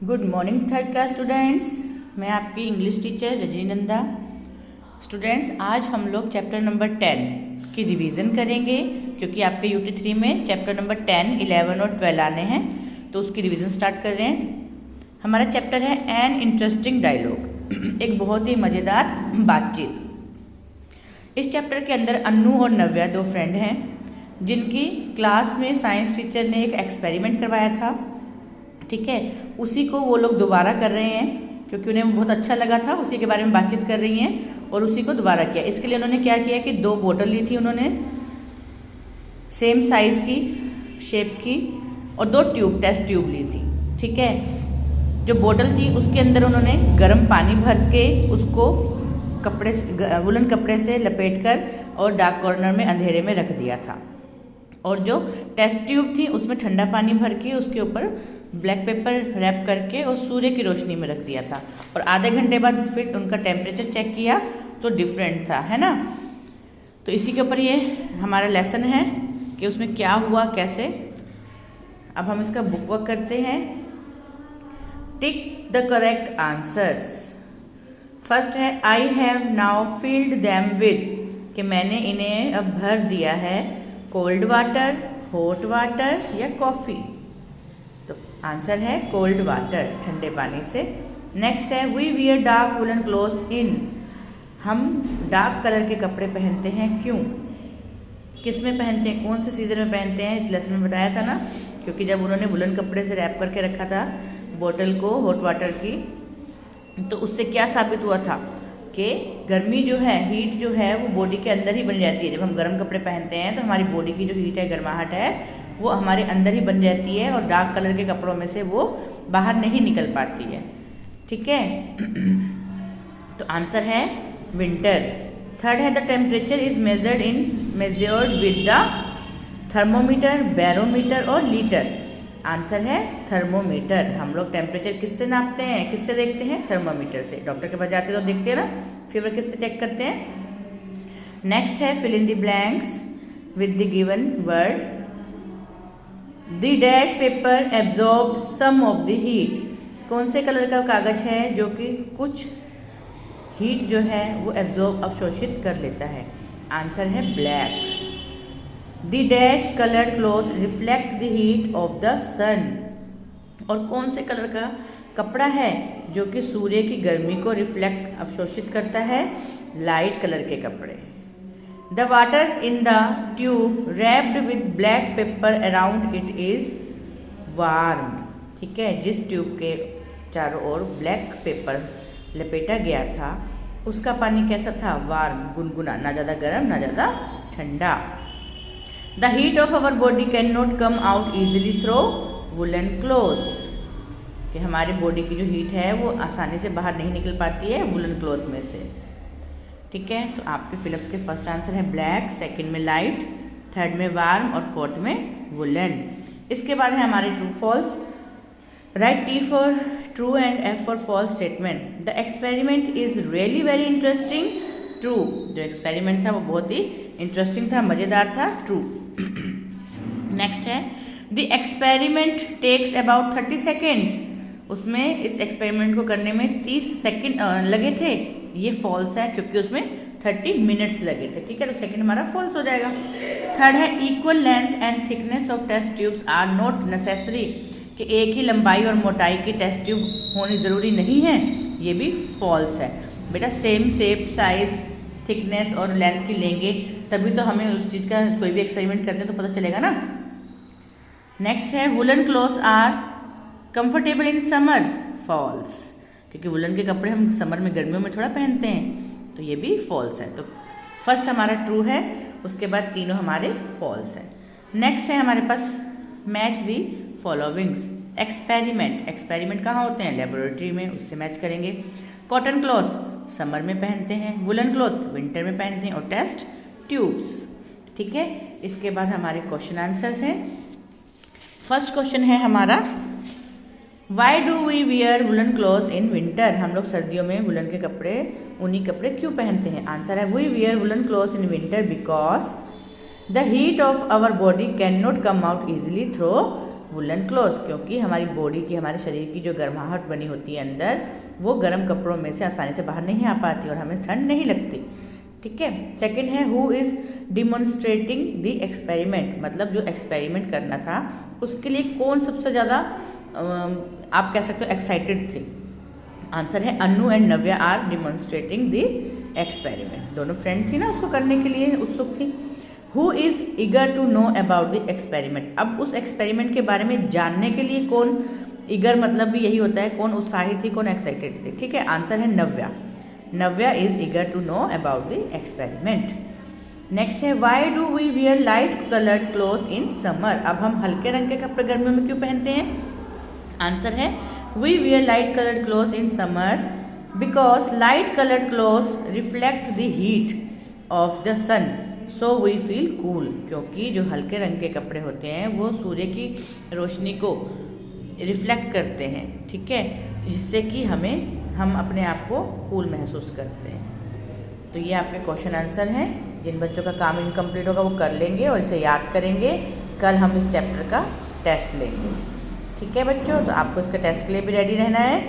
Good morning third class students. मैं आपकी English teacher Rajni Nanda. Students, आज हम लोग चैप्टर नंबर 10 की रिवीजन करेंगे क्योंकि आपके यूटी 3 में चैप्टर नंबर 10, 11 और 12 आने हैं, तो उसकी रिवीजन स्टार्ट कर रहे हैं। हमारा चैप्टर है एन इंटरेस्टिंग डायलॉग, एक बहुत ही मज़ेदार बातचीत। इस चैप्टर के अंदर अन्नू और नव्या दो फ्रेंड हैं जिनकी क्लास में साइंस टीचर ने एक एक्सपेरिमेंट करवाया था। ठीक है, उसी को वो लोग दोबारा कर रहे हैं क्योंकि उन्हें बहुत अच्छा लगा था, उसी के बारे में बातचीत कर रही हैं और उसी को दोबारा किया। इसके लिए उन्होंने क्या किया कि 2 बोतल ली थी उन्होंने, सेम साइज़ की, शेप की, और 2 टेस्ट ट्यूब ली थी। ठीक है, जो बोतल थी उसके अंदर उन्होंने गर्म पानी भर के उसको कपड़े से, वुलन कपड़े से लपेट कर और डार्क कॉर्नर में अंधेरे में रख दिया था, और जो टेस्ट ट्यूब थी उसमें ठंडा पानी भर के उसके ऊपर ब्लैक पेपर रैप करके और सूर्य की रोशनी में रख दिया था। और आधे घंटे बाद फिर उनका टेम्परेचर चेक किया तो डिफरेंट था, है ना। तो इसी के ऊपर ये हमारा लेसन है कि उसमें क्या हुआ, कैसे। अब हम इसका बुक वर्क करते हैं। Tick the correct answers. First है I have now filled them with, कि मैंने इन्हें अब भर दिया है कोल्ड वाटर, हॉट वाटर या कॉफ़ी। तो आंसर है कोल्ड वाटर, ठंडे पानी से। नेक्स्ट है we wear dark woollen cloth in, हम डार्क कलर के कपड़े पहनते हैं क्यों। किस में पहनते हैं, कौन से सीजन में पहनते हैं, इस लेसन में बताया था ना। क्योंकि जब उन्होंने वुलन कपड़े से रैप करके रखा था बोतल को हॉट वाटर की, तो उससे क्या साबित हुआ था कि गर्मी जो है, हीट जो है, वो बॉडी के अंदर ही बनी रहती है। जब हम गर्म कपड़े पहनते हैं तो हमारी बॉडी की जो हीट है, गर्माहट है, वो हमारे अंदर ही बनी रहती है और डार्क कलर के कपड़ों में से वो बाहर नहीं निकल पाती है। ठीक है, तो आंसर है विंटर। थर्ड है the temperature is measured with the thermometer, barometer और लीटर। आंसर है थर्मोमीटर। हम लोग टेम्परेचर किससे नापते हैं, किससे देखते हैं, थर्मोमीटर से। डॉक्टर के पास जाते हैं तो देखते हैं ना, फीवर किससे चेक करते हैं। नेक्स्ट है fill in the blanks with the given word. The dash paper absorb some of the heat, कौन से कलर का कागज है जो कि कुछ हीट जो है वो अवशोषित कर लेता है। आंसर है black. The dash coloured cloth reflect the heat of the sun, और कौन से कलर का कपड़ा है जो कि सूर्य की गर्मी को रिफ्लेक्ट, अवशोषित करता है, लाइट कलर के कपड़े। The water in the tube wrapped with black pepper around it is warm. ठीक है, जिस ट्यूब के चारों ओर ब्लैक पेपर लपेटा गया था उसका पानी कैसा था, वार्म, गुनगुना, ना ज़्यादा गर्म ना ज़्यादा ठंडा। The heat of our body can not come out easily through woollen cloth, कि हमारी बॉडी की जो हीट है वो आसानी से बाहर नहीं निकल पाती है वुलन क्लॉथ में से। ठीक है, तो आपके फिलिप्स के फर्स्ट आंसर है ब्लैक, सेकंड में लाइट, थर्ड में वार्म और फोर्थ में वुलन। इसके बाद है हमारे true false. Write T for true and F for false statement. The experiment is really very interesting, true. जो एक्सपेरिमेंट था वो बहुत ही इंटरेस्टिंग था, मज़ेदार था, ट्रू। नेक्स्ट है the experiment takes about 30 seconds, उसमें इस एक्सपेरिमेंट को करने में 30 सेकेंड लगे थे, ये फॉल्स है क्योंकि उसमें 30 मिनट्स लगे थे। ठीक है, तो सेकेंड हमारा फॉल्स हो जाएगा। थर्ड है equal length and thickness of test tubes are not necessary, कि एक ही लंबाई और मोटाई की टेस्ट ट्यूब होनी ज़रूरी नहीं है, ये भी फॉल्स है। बेटा सेम शेप, साइज़, थिकनेस और लेंथ की लेंगे तभी तो हमें उस चीज़ का, कोई भी एक्सपेरिमेंट करते हैं तो पता चलेगा ना। नेक्स्ट है woollen clothes are comfortable in summer, false, क्योंकि वुलन के कपड़े हम समर में, गर्मियों में थोड़ा पहनते हैं, तो ये भी फॉल्स है। तो फर्स्ट हमारा ट्रू है, उसके बाद तीनों हमारे फॉल्स हैं। नेक्स्ट है हमारे पास मैच दी फॉलोविंग्स। एक्सपेरिमेंट, एक्सपेरिमेंट कहाँ होते हैं, लेबोरेटरी में, उससे मैच करेंगे। कॉटन क्लॉथ समर में पहनते हैं, वुलन क्लॉथ विंटर में पहनते हैं, और टेस्ट ट्यूब्स। ठीक है, इसके बाद हमारे क्वेश्चन आंसर्स हैं। फर्स्ट क्वेश्चन है हमारा why do we wear woollen clothes in winter, हम लोग सर्दियों में वुलन के कपड़े, ऊनी कपड़े क्यों पहनते हैं। आंसर है we wear woollen clothes in winter because the heat of our body can not come out easily through woollen clothes, क्योंकि हमारी बॉडी की, हमारे शरीर की जो गर्माहट बनी होती है अंदर, वो गर्म कपड़ों में से आसानी से बाहर नहीं आ पाती और हमें ठंड नहीं लगती। ठीक है। सेकंड है who is demonstrating the experiment, मतलब जो एक्सपेरिमेंट करना था उसके लिए कौन सबसे ज़्यादा आप कह सकते हो एक्साइटेड थे। आंसर है Annu and Navya are demonstrating the experiment. दोनों फ्रेंड थी ना, उसको करने के लिए उत्सुक थी। Who is eager to know about the experiment, अब उस एक्सपेरिमेंट के बारे में जानने के लिए कौन ईगर, मतलब भी यही होता है कौन उत्साहित थी, कौन एक्साइटेड थी। ठीक है। आंसर है Navya. Navya is eager to know about the experiment. Next है why do we wear light coloured clothes in summer, अब हम हल्के रंग के कपड़े गर्मियों में क्यों पहनते हैं। आंसर है we wear light coloured clothes in summer because light coloured clothes reflect the heat of the sun so we feel cool, क्योंकि जो हल्के रंग के कपड़े होते हैं वो सूर्य की रोशनी को रिफ्लेक्ट करते हैं। ठीक है, जिससे कि हम अपने आप को कूल महसूस करते हैं। तो ये आपके क्वेश्चन आंसर हैं। जिन बच्चों का काम इनकम्प्लीट होगा वो कर लेंगे और इसे याद करेंगे। कल हम इस चैप्टर का टेस्ट लेंगे। ठीक है बच्चों, तो आपको इसके टेस्ट के लिए भी रेडी रहना है।